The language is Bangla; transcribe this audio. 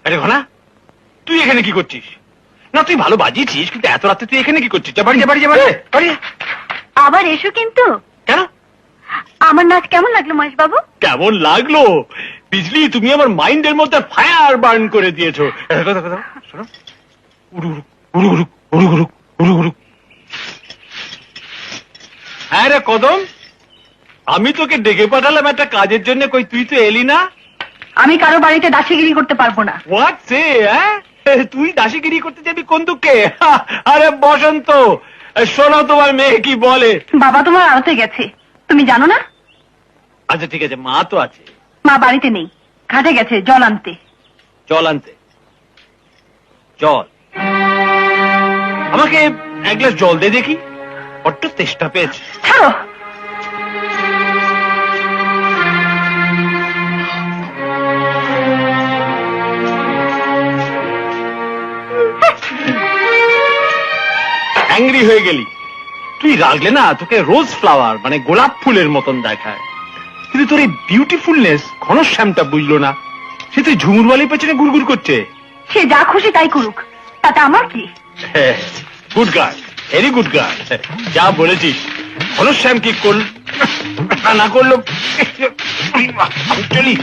আরে ঘনা, তুই এখানে কি করছিস? না তুই ভালো বাজিয়েছিস, কিন্তু এত রাতে তুই এখানে কি করছিস? যা বাড়ি যা, বাড়ি যা, বাড়ি যা, বাড়ি যা। আবার এসো কিন্তু। কেন? আমার নাচ কেমন লাগলো মহেশ বাবু? কেমন লাগলো? বিজলি, তুমি আমার মাইন্ডের মধ্যে ফায়ার বার্ন করে দিয়েছো। শোনো, উড়ু উড়ু উড়ু উড়ু উড়ু উড়ু উড়ু। হ্যাঁ রে কদম, আমি তোকে ডেকে পাঠালাম একটা কাজের জন্য, কই তুই তো এলি না। আমি কারো বাড়িতে দাসিগিরি করতে পারবো না। হোয়াট সে? তুই দাসিগিরি করতে যাবি কোন দুঃখে? আরে বসন্ত, শোনো তোমার মেয়ে কি বলে। বাবা তোমার আড়তে গেছে, তুমি জানো না? আচ্ছা ঠিক আছে, মা তো আছে। মা বাড়িতে নেই, ঘাটে গেছে জল আনতে। জল আনতে? জল? আমাকে এক গ্লাস জল দে দেখি, বড্ড তেষ্টা পেয়েছে। ছাড়ো। অ্যাংরি হয়ে গেলি? তুই রাগলে না তোকে রোজ ফ্লাওয়ার মানে গোলাপ ফুলের মতন দেখায়, কিন্তু তোর এই বিউটিফুলনেস ঘনশ্যামটা বুঝলো না। সে তুই ঝুমুরবালির পেছনে গুড়গুড় করছে। সে যা খুশি তাই করুক, তাতে আমার কি? Good girl, very good girl. যা বলেছিস। ঘনশ্যাম কি করল না করলো আমি চলি।